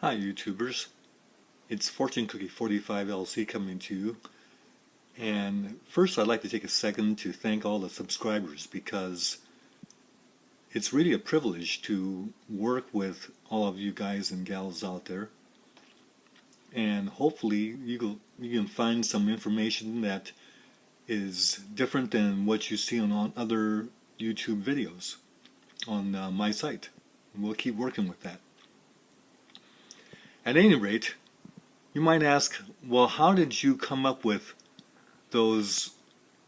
Hi YouTubers, it's Fortune Cookie 45 LC coming to you, and first I'd like to take a second to thank all the subscribers because it's really a privilege to work with all of you guys and gals out there, and hopefully you can find some information that is different than what you see on other YouTube videos on my site. And we'll keep working with that. At any rate, you might ask, well, how did you come up with those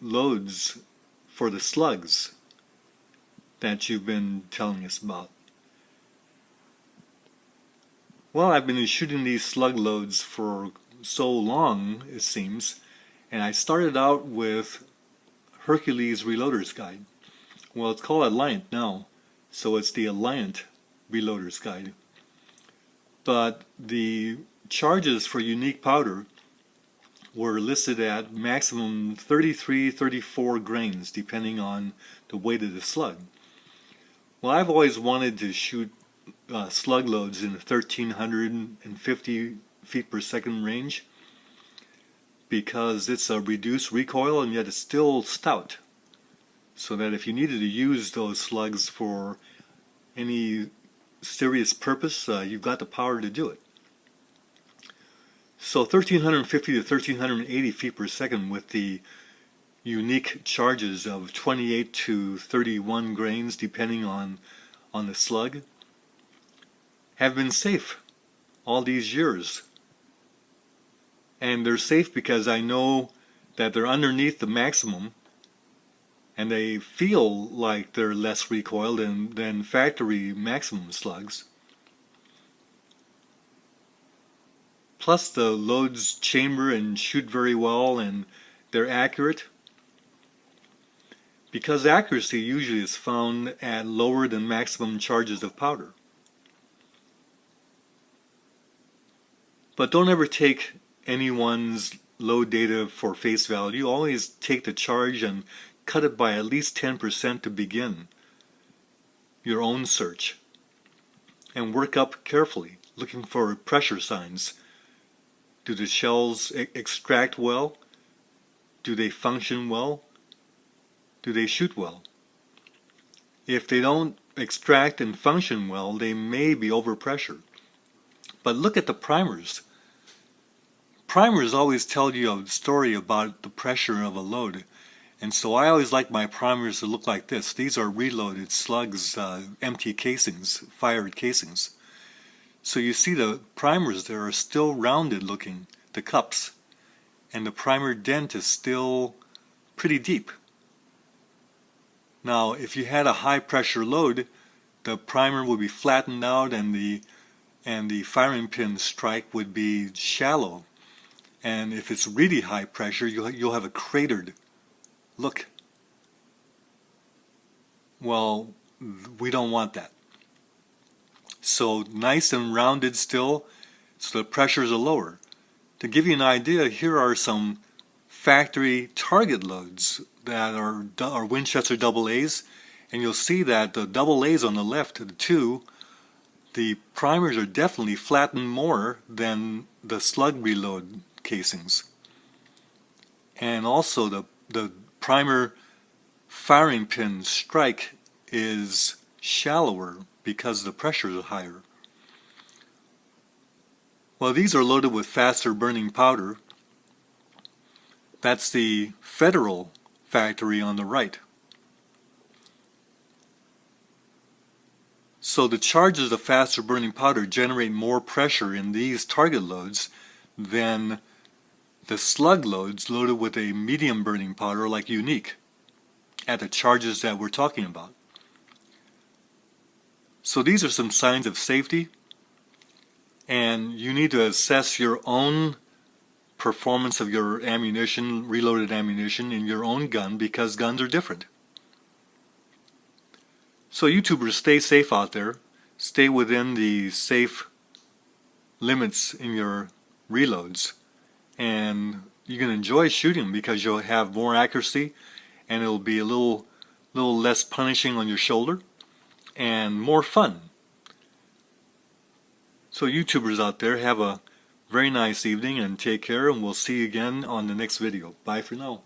loads for the slugs that you've been telling us about? Well, I've been shooting these slug loads for so long, it seems, and I started out with Hercules Reloader's Guide. Well, it's called Alliant now, so it's the Alliant Reloader's Guide. But the charges for unique powder were listed at maximum 34 grains depending on the weight of the slug. Well, I've always wanted to shoot slug loads in the 1350 feet per second range because it's a reduced recoil and yet it's still stout, so that if you needed to use those slugs for any serious purpose, you've got the power to do it. So 1350 to 1380 feet per second with the unique charges of 28 to 31 grains depending on the slug have been safe all these years. And they're safe because I know that they're underneath the maximum and they feel like they're less recoil than factory maximum slugs. Plus the loads chamber and shoot very well, and they're accurate. Because accuracy usually is found at lower than maximum charges of powder. But don't ever take anyone's load data for face value. Always take the charge and cut it by at least 10% to begin your own search, and work up carefully, looking for pressure signs. Do the shells extract well? Do they function well? Do they shoot well? If they don't extract and function well, they may be overpressure. But look at the primers. Primers always tell you a story about the pressure of a load. And so I always like my primers to look like this. These are reloaded slugs, empty casings, fired casings. So you see the primers there are still rounded looking, the cups. And the primer dent is still pretty deep. Now if you had a high pressure load, the primer would be flattened out and the firing pin strike would be shallow. And if it's really high pressure, you'll have a cratered look. Well, we don't want that. So nice and rounded still, so the pressures are lower. To give you an idea, here are some factory target loads that are Winchester AA's, and you'll see that the AA's on the left, the two, the primers are definitely flattened more than the slug reload casings. And also the primer firing pin strike is shallower because the pressures are higher. Well, these are loaded with faster burning powder. That's the Federal factory on the right. So the charges of faster burning powder generate more pressure in these target loads than the slug loads loaded with a medium burning powder like Unique at the charges that we're talking about. So these are some signs of safety, and you need to assess your own performance of your ammunition, reloaded ammunition in your own gun, because guns are different. So YouTubers, stay safe out there. Stay within the safe limits in your reloads, and you can enjoy shooting because you'll have more accuracy and it'll be a little less punishing on your shoulder and more fun. So So YouTubers out there, have a very nice evening and take care, and we'll see you again on the next video. Bye for now.